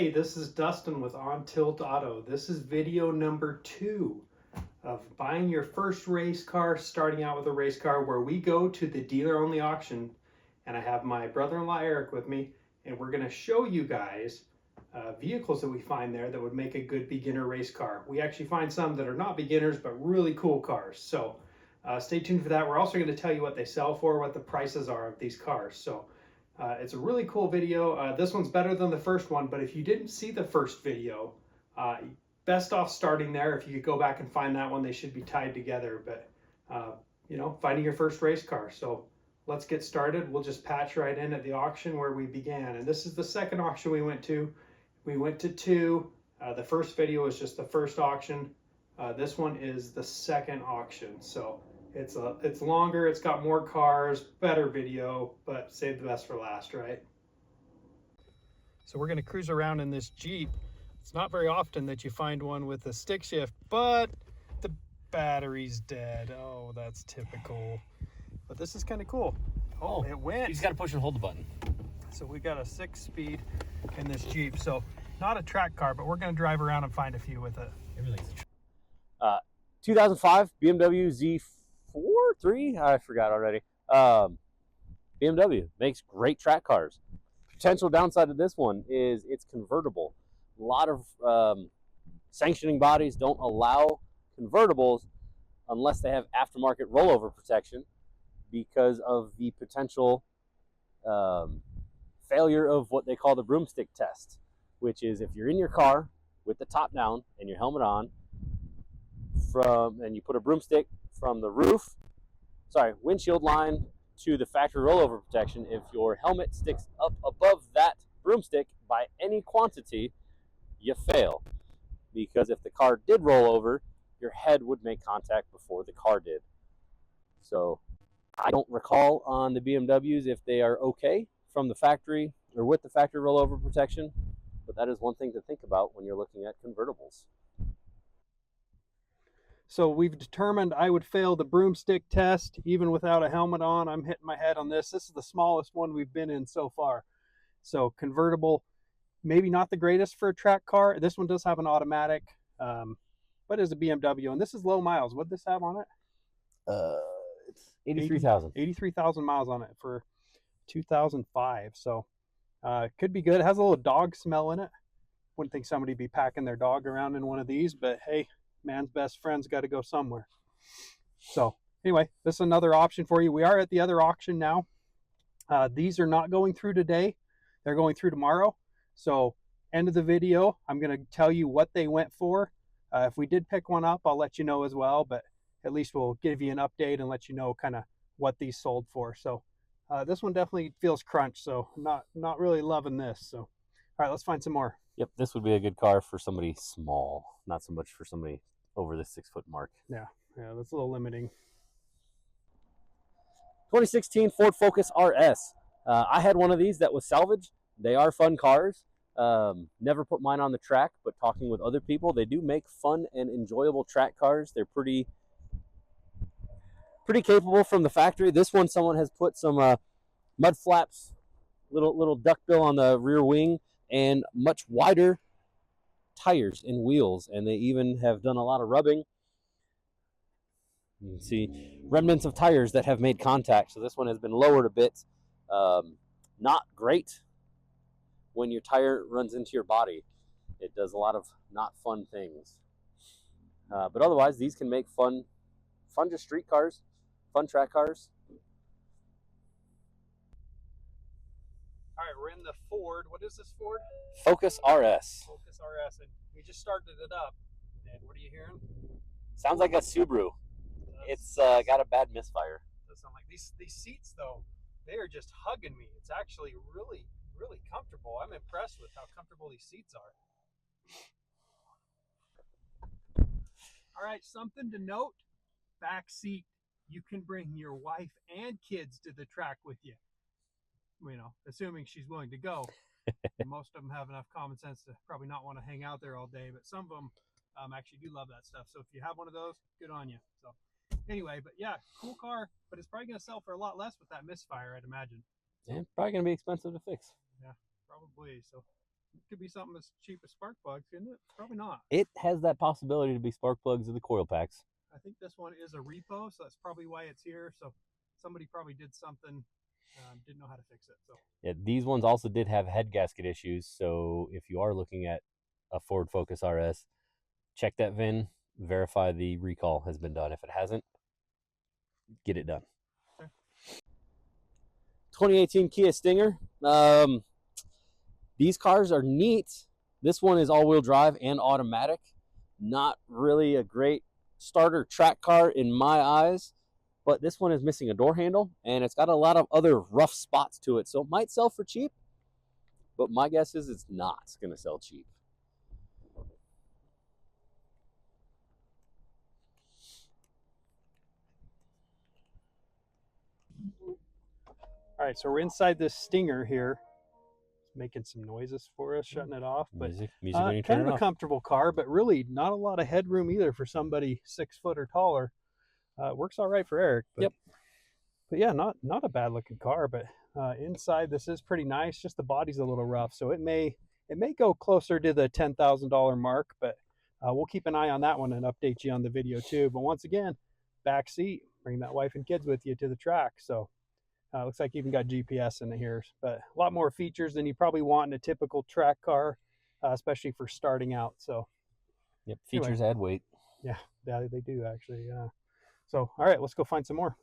Hey, this is Dustin with On Tilt Auto. This is video number 2 of buying your first race car, starting out with a race car, where we go to the dealer-only auction, and I have my brother-in-law Eric with me, and we're going to show you guys vehicles that we find there that would make a good beginner race car. We actually find some that are not beginners, but really cool cars. So stay tuned for that. We're also going to tell you what they sell for, what the prices are of these cars. So it's a really cool video. This one's better than the first one, but if you didn't see the first video, best off starting there. If you could go back and find that one, they should be tied together. But you know, finding your first race car. So let's get started. We'll just patch right in at the auction where we began. And this is the second auction we went to. We went to 2. The first video was just the first auction. This one is the second auction. So it's longer, it's got more cars, better video, but save the best for last, right? So we're going to cruise around in this Jeep. It's not very often that you find one with a stick shift, but the battery's dead. Oh, that's typical. But this is kind of cool. Oh, it went. You just got to push and hold the button. So we got a 6-speed in this Jeep. So not a track car, but we're going to drive around and find a few with it. Everything's a 2005 BMW Z4, 3? I forgot already. BMW makes great track cars. Potential downside of this one is it's convertible. A lot of sanctioning bodies don't allow convertibles unless they have aftermarket rollover protection because of the potential failure of what they call the broomstick test, which is if you're in your car with the top down and your helmet on, and you put a broomstick from the windshield line to the factory rollover protection, if your helmet sticks up above that broomstick by any quantity, you fail. Because if the car did roll over, your head would make contact before the car did. So I don't recall on the BMWs if they are okay from the factory or with the factory rollover protection, but that is one thing to think about when you're looking at convertibles. So we've determined I would fail the broomstick test even without a helmet on. I'm hitting my head on this. This is the smallest one we've been in so far. So convertible, maybe not the greatest for a track car. This one does have an automatic, but it's a BMW, and this is low miles. What does this have on it? It's 83,000. 83,000 miles on it for 2005. So it could be good. It has a little dog smell in it. Wouldn't think somebody would be packing their dog around in one of these, but hey, man's best friend's got to go somewhere. So anyway, this is another option for you. We are at the other auction now. These are not going through today. They're going through tomorrow. So end of the video, I'm going to tell you what they went for. If we did pick one up, I'll let you know as well, but at least we'll give you an update and let you know kind of what these sold for. So this one definitely feels crunch, so not really loving this. So all right, let's find some more. Yep, this would be a good car for somebody small, not so much for somebody over the 6-foot mark. Yeah, that's a little limiting. 2016 Ford Focus RS. I had one of these that was salvaged. They are fun cars. Never put mine on the track, but talking with other people, they do make fun and enjoyable track cars. They're pretty capable from the factory. This one, someone has put some mud flaps, little duckbill on the rear wing, and much wider tires and wheels, and they even have done a lot of rubbing. You can see remnants of tires that have made contact. So this one has been lowered a bit. Not great when your tire runs into your body. It does a lot of not fun things. But otherwise, these can make fun just street cars, fun track cars. All right, we're in the Ford. What is this Ford? Focus RS. Focus RS, and we just started it up. And what are you hearing? Sounds like a Subaru. It's got a bad misfire. Does sound like these seats though. They are just hugging me. It's actually really, really comfortable. I'm impressed with how comfortable these seats are. All right, something to note. Back seat. You can bring your wife and kids to the track with you. You know, assuming she's willing to go. Most of them have enough common sense to probably not want to hang out there all day, but some of them actually do love that stuff. So if you have one of those, good on you. So anyway, but yeah, cool car, but it's probably going to sell for a lot less with that misfire, I'd imagine. Yeah, probably going to be expensive to fix. Yeah, probably. So It could be something as cheap as spark plugs, isn't it? Probably not. It has that possibility to be spark plugs of the coil packs. I think this one is a repo, so that's probably why it's here. So somebody probably did something, didn't know how to fix it. So yeah, these ones also did have head gasket issues. So if you are looking at a Ford Focus RS, check that VIN, verify the recall has been done. If it hasn't, get it done. Okay. 2018 Kia Stinger. These cars are neat. This one is all-wheel drive and automatic. Not really a great starter track car in my eyes, but this one is missing a door handle and it's got a lot of other rough spots to it, so it might sell for cheap, but my guess is it's not going to sell cheap. all right, so we're inside this Stinger here. It's making some noises for us, shutting it off. But music when you turn kind it of a off. comfortable car, but really not a lot of headroom either for somebody 6 foot or taller. Works all right for Eric. But, Yep. But yeah, not a bad looking car. But inside this is pretty nice. Just the body's a little rough, so it may go closer to the $10,000 mark. But we'll keep an eye on that one and update you on the video too. But once again, back seat, bring that wife and kids with you to the track. So looks like you even got GPS in here, but a lot more features than you probably want in a typical track car, especially for starting out. So yep, features add weight. Yeah, they do actually. So all right, let's go find some more.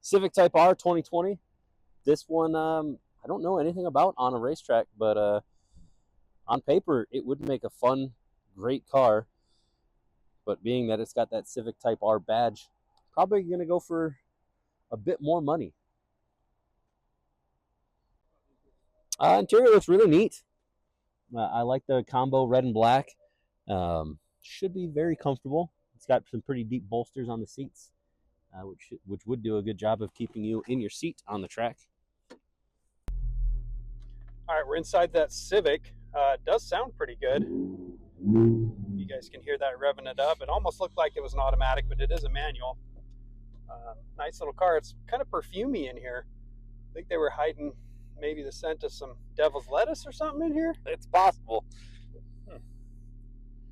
Civic Type R 2020. This one I don't know anything about on a racetrack, but on paper it would make a fun, great car. But being that it's got that Civic Type R badge, probably going to go for a bit more money. Interior looks really neat. I like the combo red and black. Should be very comfortable. It's got some pretty deep bolsters on the seats, which would do a good job of keeping you in your seat on the track. All right, we're inside that Civic. It does sound pretty good. You guys can hear that revving it up. It almost looked like it was an automatic, but it is a manual. Nice little car. It's kind of perfumey in here. I think they were hiding maybe the scent of some devil's lettuce or something in here. It's possible.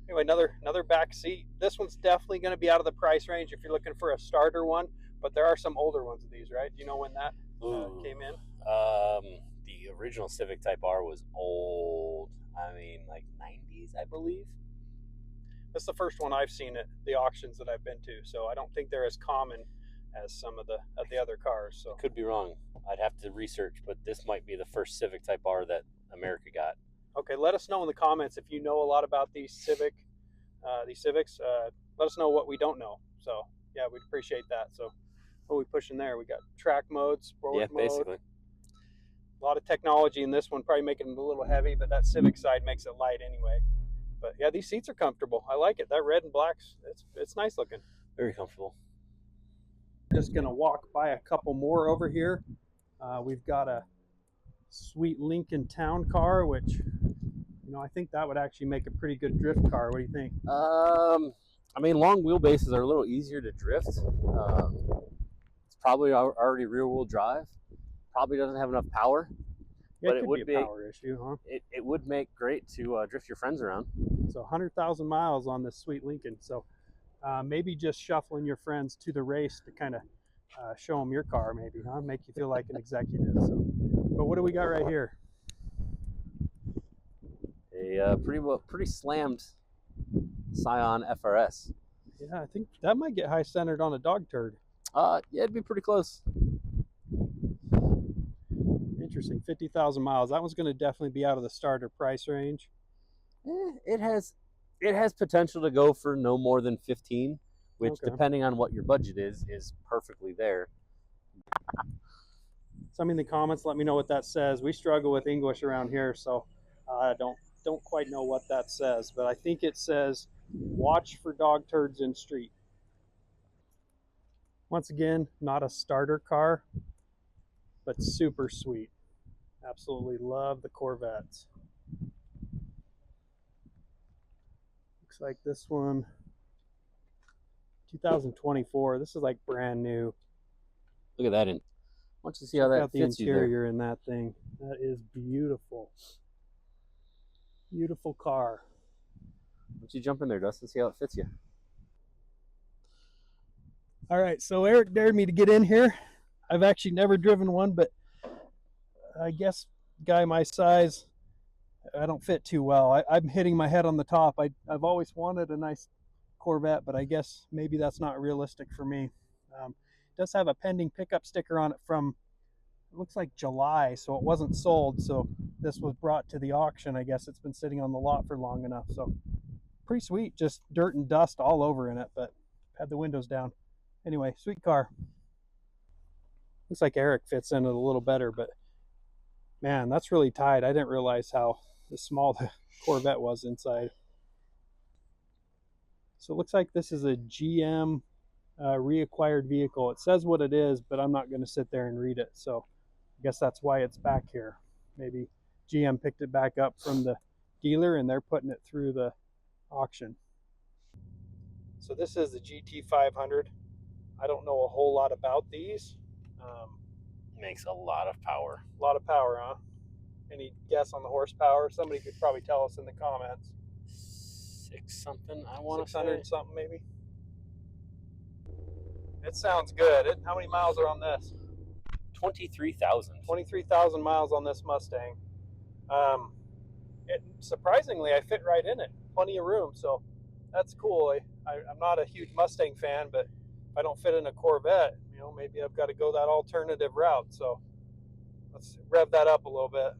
Anyway, another back seat. This one's definitely going to be out of the price range if you're looking for a starter one, but there are some older ones of these, right? Do you know when that came in? The original Civic Type R was old. I mean, like 90s, I believe. That's the first one I've seen at the auctions that I've been to, so I don't think they're as common as some of the other cars. So could be wrong. I'd have to research, but this might be the first Civic Type R that America got. Okay, let us know in the comments if you know a lot about these Civics. Let us know what we don't know. So yeah, we'd appreciate that. So what are we pushing there? We got track mode, sport mode. Basically. A lot of technology in this one, probably making it a little heavy, but that Civic side makes it light anyway. But yeah, these seats are comfortable. I like it. That red and black's it's nice looking. Very comfortable. Just gonna walk by a couple more over here. We've got a sweet Lincoln Town car, which I think that would actually make a pretty good drift car. What do you think? I mean, long wheelbases are a little easier to drift. It's probably already rear-wheel drive. Probably doesn't have enough power. Yeah, but it would be a power issue, huh? It would make great to drift your friends around. So 100,000 miles on this sweet Lincoln. So maybe just shuffling your friends to the race to kind of show them your car, maybe, huh? Make you feel like an executive. So, but what do we got right here? A pretty slammed Scion FRS. Yeah, I think that might get high centered on a dog turd. Yeah, it'd be pretty close. Interesting. 50,000 miles. That one's going to definitely be out of the starter price range. It has potential to go for no more than 15, which depending on what your budget is perfectly there. Some in the comments, let me know what that says. We struggle with English around here, so I don't quite know what that says, but I think it says watch for dog turds in street. Once again, not a starter car, but super sweet. Absolutely love the Corvettes. Looks like this one, 2024. This is like brand new. Look at that. Why don't you see how that fits the interior in that thing? That is beautiful. Beautiful car. Why don't you jump in there, Dustin, see how it fits you? All right, so Eric dared me to get in here. I've actually never driven one, but I guess guy my size, I don't fit too well. I'm hitting my head on the top. I've always wanted a nice Corvette, but I guess maybe that's not realistic for me. It does have a pending pickup sticker on it from, it looks like July, so it wasn't sold. So this was brought to the auction. I guess it's been sitting on the lot for long enough. So pretty sweet, just dirt and dust all over in it, but had the windows down. Anyway, sweet car. Looks like Eric fits in it a little better, but man, that's really tight. I didn't realize how small the Corvette was inside. So it looks like this is a GM reacquired vehicle. It says what it is, but I'm not going to sit there and read it. So I guess that's why it's back here. Maybe GM picked it back up from the dealer and they're putting it through the auction. So this is the GT500. I don't know a whole lot about these. Makes a lot of power. A lot of power, huh? Any guess on the horsepower? Somebody could probably tell us in the comments. 6 something, I want to say. 600 something maybe. It sounds good. How many miles are on this? 23,000. 23,000 miles on this Mustang. Surprisingly, I fit right in it. Plenty of room, so that's cool. I'm not a huge Mustang fan, but if I don't fit in a Corvette, you know, maybe I've got to go that alternative route. So let's rev that up a little bit.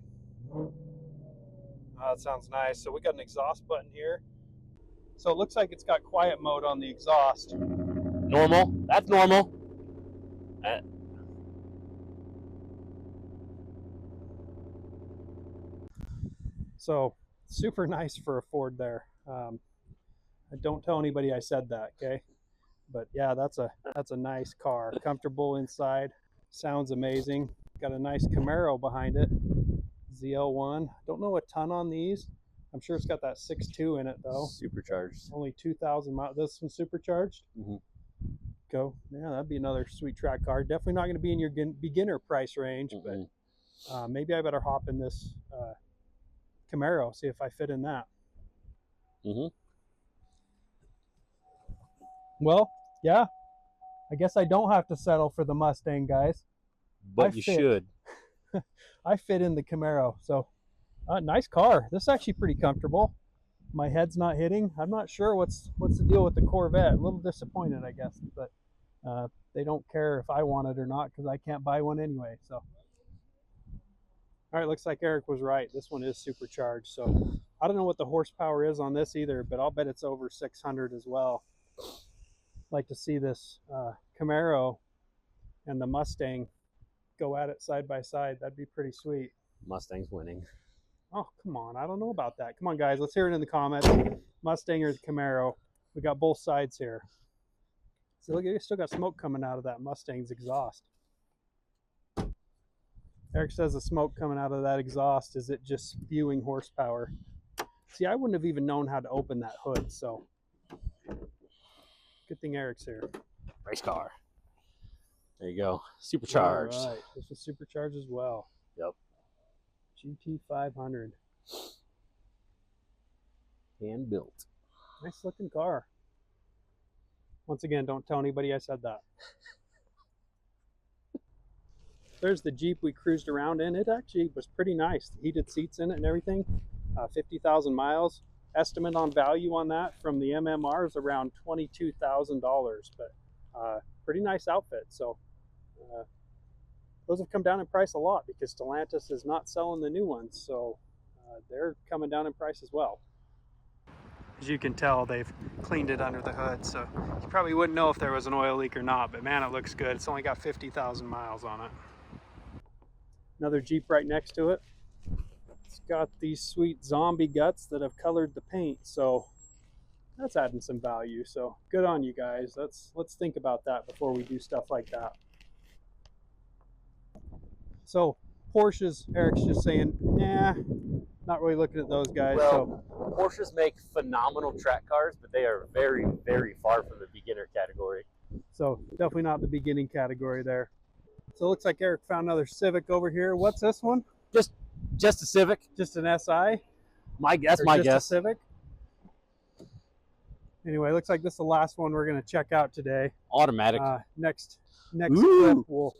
That sounds nice. So we got an exhaust button here. So it looks like it's got quiet mode on the exhaust. Normal. That's normal. So super nice for a Ford there. Don't tell anybody I said that, okay? But yeah, that's a nice car. Comfortable inside. Sounds amazing. Got a nice Camaro behind it. ZL1. Don't know a ton on these. I'm sure it's got that 6.2 in it though. Supercharged. Only 2,000 miles. This one's supercharged? Mm-hmm. Go. Yeah, that'd be another sweet track car. Definitely not going to be in your beginner price range, Mm-hmm. but maybe I better hop in this Camaro, see if I fit in that. Mm-hmm. Well, yeah. I guess I don't have to settle for the Mustang, guys. But you should. I fit in the Camaro, so nice car. This is actually pretty comfortable. My head's not hitting. I'm not sure what's the deal with the Corvette. A little disappointed, I guess, but they don't care if I want it or not because I can't buy one anyway. So, all right, looks like Eric was right. This one is supercharged. So I don't know what the horsepower is on this either, but I'll bet it's over 600 as well. Like to see this Camaro and the Mustang go at it side by side. That'd be pretty sweet. Mustang's winning. Oh, come on. I don't know about that. Come on, guys. Let's hear it in the comments. Mustang or the Camaro. We got both sides here. So look, you still got smoke coming out of that Mustang's exhaust. Eric says the smoke coming out of that exhaust is it just spewing horsepower. See, I wouldn't have even known how to open that hood, so good thing Eric's here. Racecar. There you go. Supercharged. All right. This is supercharged as well. Yep. GT500. Hand built. Nice looking car. Once again, don't tell anybody I said that. There's the Jeep we cruised around in. It actually was pretty nice. Heated seats in it and everything. 50,000 miles. Estimate on value on that from the MMR is around $22,000, but pretty nice outfit. So those have come down in price a lot because Stellantis is not selling the new ones, so they're coming down in price as well. As you can tell, they've cleaned it under the hood, so you probably wouldn't know if there was an oil leak or not, but man, it looks good. It's only got 50,000 miles on it. Another Jeep right next to it. It's got these sweet zombie guts that have colored the paint, so that's adding some value. So good on you guys. Let's think about that before we do stuff like that. So Porsches, Eric's just saying, nah, not really looking at those guys. Well, so Porsches make phenomenal track cars, but they are very, very far from the beginner category. So definitely not the beginning category there. So it looks like Eric found another Civic over here. What's this one? Just a Civic. Just an SI. My guess, or my just a guess. Civic. Anyway, looks like this is the last one we're going to check out today. Automatic. Next Ooh. clip, we'll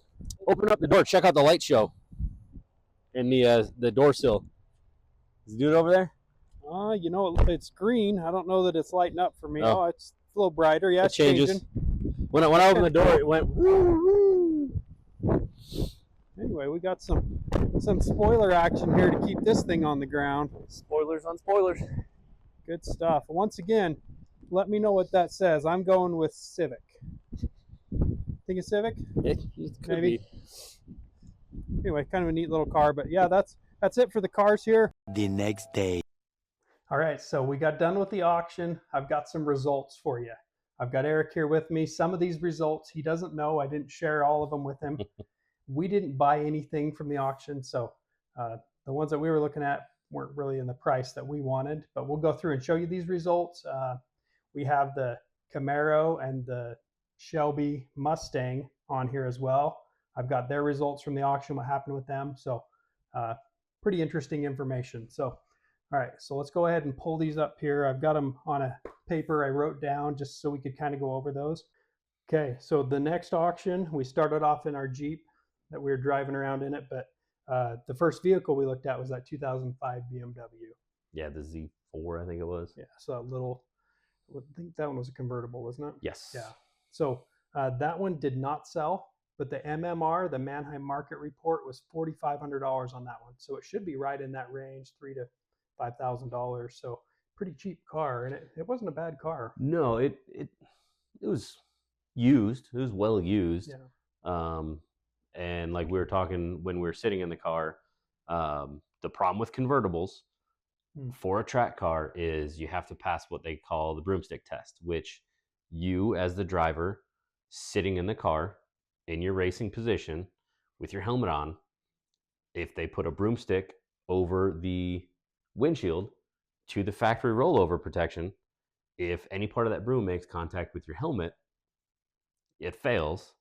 open up the door. Check out the light show in the door sill. Is the dude over there? you know, it's green. I don't know that it's lighting up for me. Oh. Oh, it's a little brighter. Yeah, It it's changes. changing. When I opened the door, it went woo, woo. Anyway, we got some spoiler action here to keep this thing on the ground. Spoilers on spoilers. Good stuff. Once again, let me know what that says. I'm going with Civic. Think it's Civic? It could Maybe. be. Anyway, kind of a neat little car. But yeah, that's it for the cars here. The next day. All right, so we got done with the auction. I've got some results for you. I've got Eric here with me. Some of these results he doesn't know. I didn't share all of them with him. We didn't buy anything from the auction, so the ones that we were looking at weren't really in the price that we wanted. But we'll go through and show you these results. We have the Camaro and the Shelby Mustang on here as well. I've got their results from the auction, what happened with them. So pretty interesting information. So all right, so let's go ahead and pull these up here. I've got them on a paper I wrote down just so we could kind of go over those. Okay, so the next auction, we started off in our Jeep that we were driving around in it, but the first vehicle we looked at was that 2005 BMW. Yeah, the Z4, I think it was. Yeah, so I think that one was a convertible, wasn't it? Yes. Yeah. So that one did not sell, but the MMR, the Manheim Market Report, was $4,500 on that one. So it should be right in that range, $3,000 to $5,000. So pretty cheap car, and it wasn't a bad car. No, it was used. It was well used. Yeah. And like we were talking when we were sitting in the car, the problem with convertibles for a track car is you have to pass what they call the broomstick test, which you as the driver sitting in the car in your racing position with your helmet on, if they put a broomstick over the windshield to the factory rollover protection, if any part of that broom makes contact with your helmet, it fails.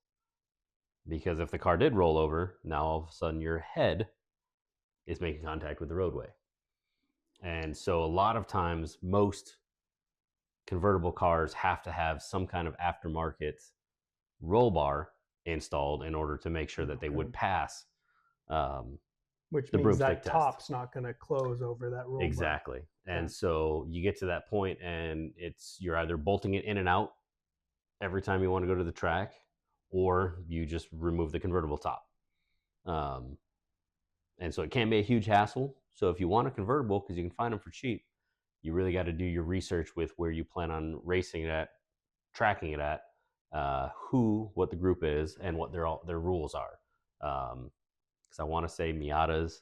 Because if the car did roll over, now all of a sudden your head is making contact with the roadway. And so a lot of times, most convertible cars have to have some kind of aftermarket roll bar installed in order to make sure that they would pass which the means that broomstick test. top's not going to close over that roll bar. Exactly. And Yeah. so you get to that point and you're either bolting it in and out every time you want to go to the track, or you just remove the convertible top. And so it can be a huge hassle. So if you want a convertible, because you can find them for cheap, you really got to do your research with where you plan on racing it at, tracking it at, what the group is, and what their rules are. Because I want to say Miatas,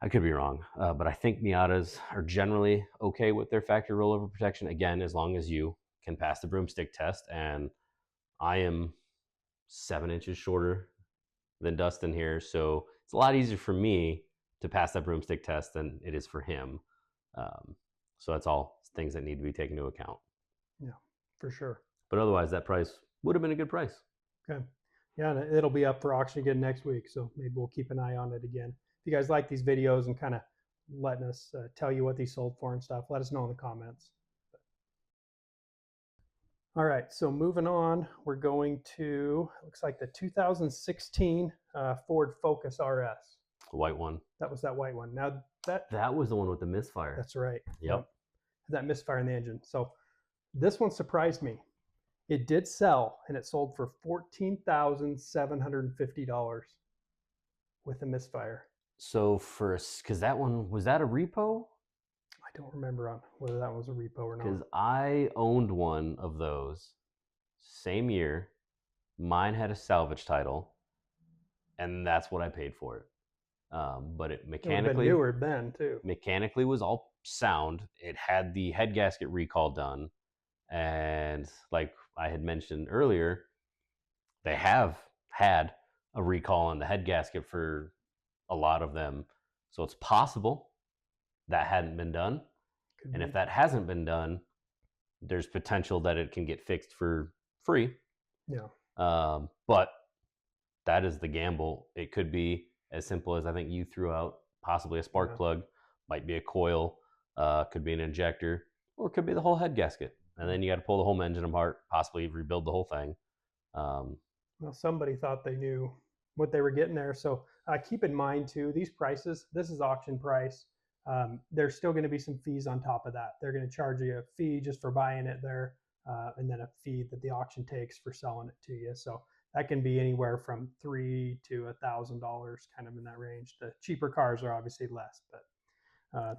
I could be wrong, but I think Miatas are generally okay with their factory rollover protection, again, as long as you can pass the broomstick test. And I am 7 inches shorter than Dustin here, so it's a lot easier for me to pass that broomstick test than it is for him. So that's all things that need to be taken into account. Yeah, for sure. But otherwise, that price would have been a good price. Okay. Yeah, and it'll be up for auction again next week, so maybe we'll keep an eye on it again. If you guys like these videos and kind of letting us tell you what these sold for and stuff, let us know in the comments. All right, so moving on, we're going to, looks like the 2016 Ford Focus RS. The white one. That was that white one. Now that was the one with the misfire. That's right. Yep. That misfire in the engine. So this one surprised me. It did sell, and it sold for $14,750 with a misfire. So because that one, was that a repo? I don't remember on whether that was a repo or not. Because I owned one of those same year. Mine had a salvage title, and that's what I paid for it. But it mechanically, it would have been newer then too. Mechanically was all sound. It had the head gasket recall done, and like I had mentioned earlier, they have had a recall on the head gasket for a lot of them. So it's possible that hadn't been done. And if that hasn't been done, there's potential that it can get fixed for free. Yeah. But that is the gamble. It could be as simple as, I think you threw out possibly a spark plug, Might be a coil, could be an injector, or it could be the whole head gasket. And then you got to pull the whole engine apart, possibly rebuild the whole thing. Well, somebody thought they knew what they were getting there. So keep in mind too, these prices, this is auction price. There's still going to be some fees on top of that. They're going to charge you a fee just for buying it there, and then a fee that the auction takes for selling it to you. So that can be anywhere from $3,000 to $1,000, kind of in that range. The cheaper cars are obviously less, but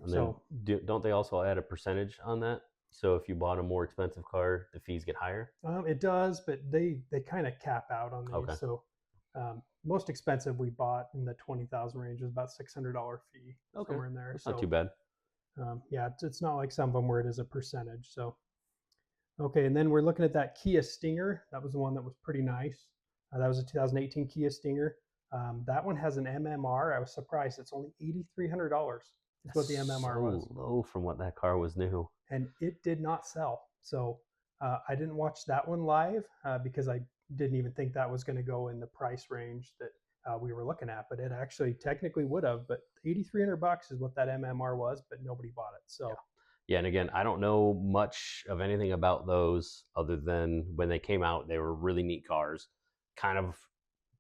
don't they also add a percentage on that? So if you bought a more expensive car, the fees get higher? It does, but they kind of cap out on these. Okay. So most expensive we bought in the 20,000 range was about $600 fee, somewhere in there. That's not too bad. Yeah, it's not like some of them where it is a percentage. So, okay, and then we're looking at that Kia Stinger. That was the one that was pretty nice. That was a 2018 Kia Stinger. That one has an MMR. I was surprised. It's only $8,300. That's what the MMR was. So low from what that car was new. And it did not sell. So I didn't watch that one live because I didn't even think that was going to go in the price range that we were looking at. But it actually technically would have. But $8,300 is what that MMR was, but nobody bought it. So yeah, and again, I don't know much of anything about those other than when they came out, they were really neat cars, kind of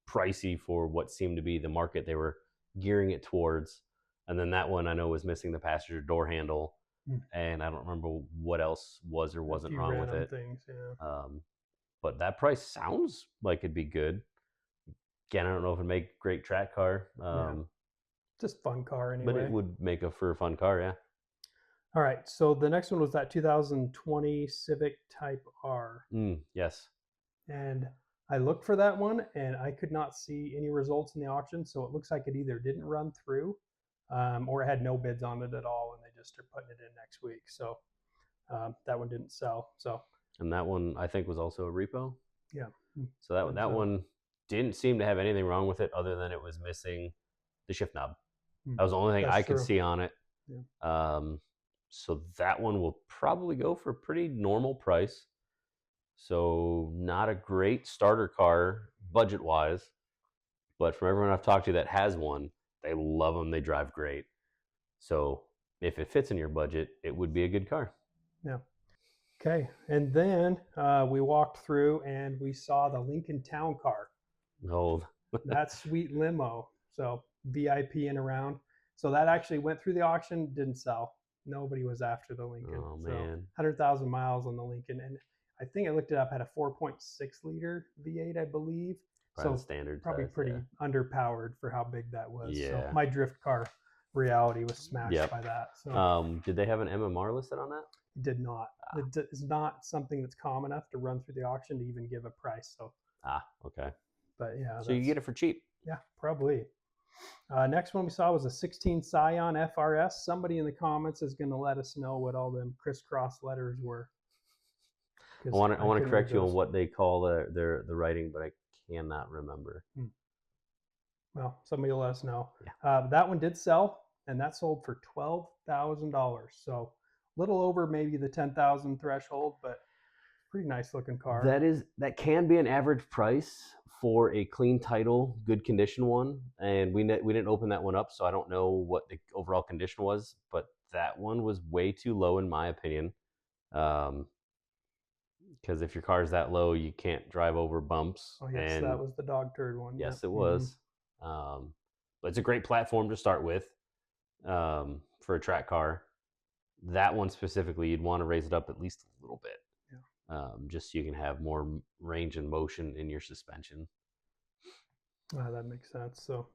pricey for what seemed to be the market they were gearing it towards. And then that one I know was missing the passenger door handle, and I don't remember what else was or wasn't wrong with it. Things, yeah. But that price sounds like it'd be good. Again, I don't know if it'd make a great track car. Just fun car anyway. But it would make for a fun car, yeah. All right, so the next one was that 2020 Civic Type R. Yes. And I looked for that one, and I could not see any results in the auction, so it looks like it either didn't run through or it had no bids on it at all, and they just are putting it in next week. So that one didn't sell. So. And that one, I think, was also a repo? Yeah. So that one didn't seem to have anything wrong with it other than it was missing the shift knob. That was the only thing I could see on it. Yeah. So that one will probably go for a pretty normal price. So not a great starter car budget-wise, but from everyone I've talked to that has one, they love them. They drive great. So if it fits in your budget, it would be a good car. Yeah. Okay. And then we walked through and we saw the Lincoln Town Car. Old. That sweet limo. So VIP and around. So that actually went through the auction, didn't sell. Nobody was after the Lincoln. Oh, so man. 100,000 miles on the Lincoln. And I think I looked it up, had a 4.6 liter V8, I believe. Probably so standard probably size, pretty underpowered for how big that was. Yeah. So my drift car reality was smashed by that. So did they have an MMR listed on that? It did not. It is not something that's common enough to run through the auction to even give a price. So okay. But yeah. So you get it for cheap. Yeah, probably. Next one we saw was a 16 Scion FRS. Somebody in the comments is going to let us know what all them crisscross letters were. I want to correct you on what they call the writing, but I cannot remember. Well, somebody will let us know. Yeah. That one did sell, and that sold for $12,000. So a little over maybe the 10,000 threshold, but pretty nice looking car. That can be an average price for a clean title, good condition one. And we didn't open that one up, so I don't know what the overall condition was, but that one was way too low in my opinion. Because if your car's that low, you can't drive over bumps. Oh yes, and that was the dog turd one. Yes, it was. But it's a great platform to start with for a track car. That one specifically, you'd want to raise it up at least a little bit. Just so you can have more range and motion in your suspension. That makes sense. So,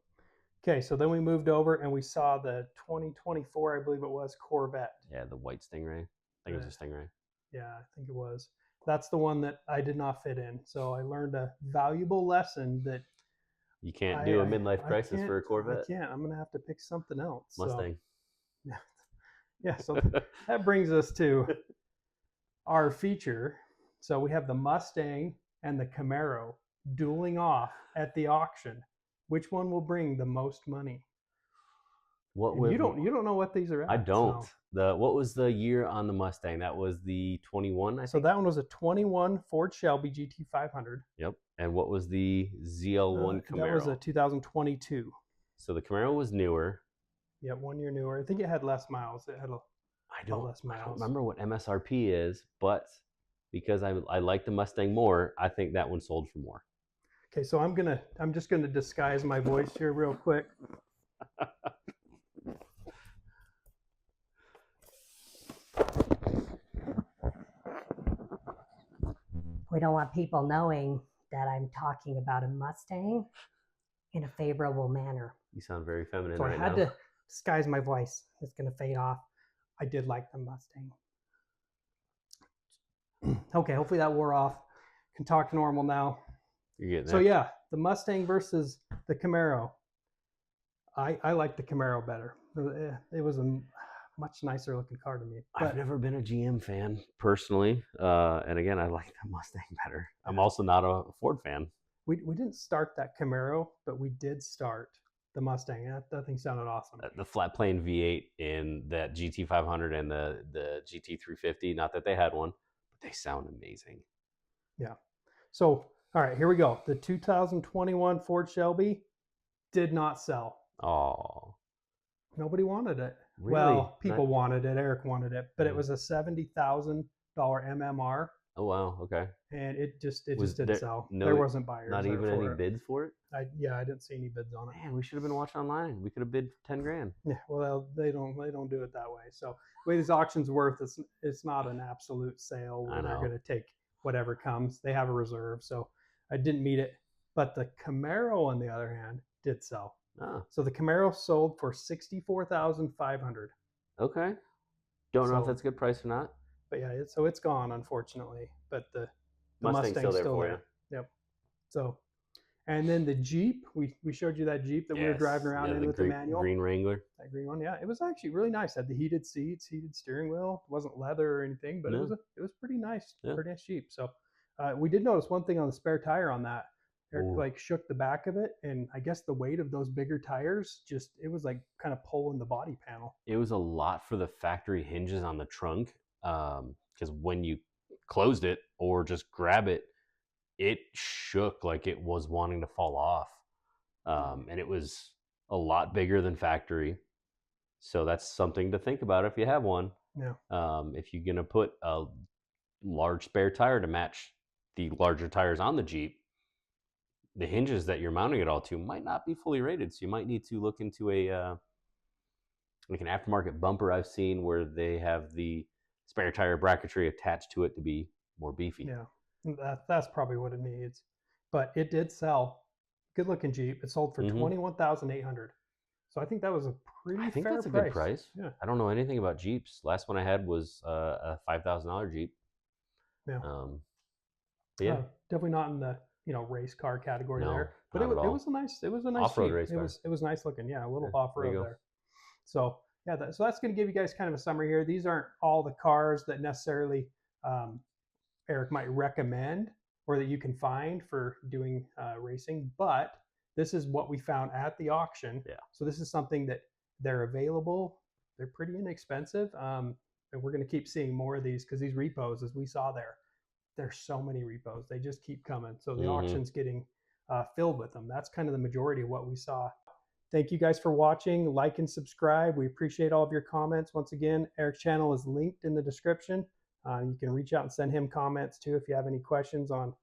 okay, so then we moved over and we saw the 2024, I believe it was, Corvette. Yeah, the white Stingray. I think it was a Stingray. Yeah, I think it was. That's the one that I did not fit in. So I learned a valuable lesson that you can't do a midlife crisis for a Corvette. I can't. I'm going to have to pick something else. Mustang. So, yeah, so that brings us to our feature. So we have the Mustang and the Camaro dueling off at the auction. Which one will bring the most money? You don't know what these are at. I don't. So. What was the year on the Mustang? That was the 21, I think. So that one was a 21 Ford Shelby GT500. Yep. And what was the ZL1 Camaro? That was a 2022. So the Camaro was newer. Yeah, 1 year newer. I think it had less miles. It had a I lot less don't miles. remember what MSRP is, but because I like the Mustang more, I think that one sold for more. Okay, so I'm just gonna disguise my voice here real quick. We don't want people knowing that I'm talking about a Mustang in a favorable manner. You sound very feminine So right I had now. to disguise my voice. It's gonna fade off. I did like the Mustang. Okay, hopefully that wore off. Can talk normal now. You're getting So there. yeah, the Mustang versus the Camaro. I like the Camaro better. It was a much nicer looking car to me. I've But never been a GM fan personally, and again, I like the Mustang better. I'm also not a Ford fan. we didn't start that Camaro, but we did start the Mustang. That thing sounded awesome. The flat plane V8 in that GT500 and the GT350. Not that they had one, but they sound amazing. Yeah. So all right, here we go. The 2021 Ford Shelby did not sell. Oh, Nobody wanted it. really? Well, people wanted it. Eric wanted it, but it Mhm. was a $70,000 MMR, Oh wow. Okay. and it just Was didn't there sell. no- There wasn't buyers. Not even for any it. bids for it. I didn't see any bids on it. Man, we should have been watching online. We could have bid 10 grand. Yeah, well, they don't do it that way. So the way these auctions work, it's not an absolute sale I where they're know. going to take whatever comes. They have a reserve, so I didn't meet it. But the Camaro, on the other hand, did sell. Oh, So the Camaro sold for $64,500. okay. Don't know if So- that's a good price or not. But yeah, it's gone, unfortunately. But the Mustang's still there for you. Yep. So, and then the Jeep, we showed you that Jeep that we were driving around in with the manual. Green Wrangler. That green one, yeah, it was actually really nice. Had the heated seats, heated steering wheel. It wasn't leather or anything, but No. it was pretty nice, Yeah. pretty nice Jeep. So we did notice one thing on the spare tire on that. Eric Ooh. like shook the back of it, and I guess the weight of those bigger tires it was like kind of pulling the body panel. It was a lot for the factory hinges on the trunk, because when you closed it or just grab it, it shook like it was wanting to fall off, and it was a lot bigger than factory. So that's something to think about if you have one. Yeah. If you're gonna put a large spare tire to match the larger tires on the Jeep, the hinges that you're mounting it all to might not be fully rated. So you might need to look into a like an aftermarket bumper I've seen where they have the spare tire bracketry attached to it to be more beefy. Yeah, that's probably what it needs. But it did sell. Good looking Jeep. It sold for Mhm. $21,800. So I think that was a pretty I think fair that's a price. good price. Yeah. I don't know anything about Jeeps. Last one I had was a $5,000 Jeep. Yeah. But yeah, Definitely not in the race car category No, there. But not at all. it was a nice Off-road Jeep. race car. It was nice looking. Yeah, a little Yeah, off there you road go. there. So yeah, so that's going to give you guys kind of a summary here. These aren't all the cars that necessarily Eric might recommend or that you can find for doing racing, but this is what we found at the auction. Yeah. So this is something that they're available. They're pretty inexpensive, and we're going to keep seeing more of these because these repos, as we saw there's so many repos. They just keep coming. So the Mhm. auction's getting filled with them. That's kind of the majority of what we saw. Thank you guys for watching. Like and subscribe. We appreciate all of your comments. Once again, Eric's channel is linked in the description. You can reach out and send him comments too if you have any questions on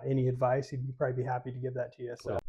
any advice. He'd probably be happy to give that to you. So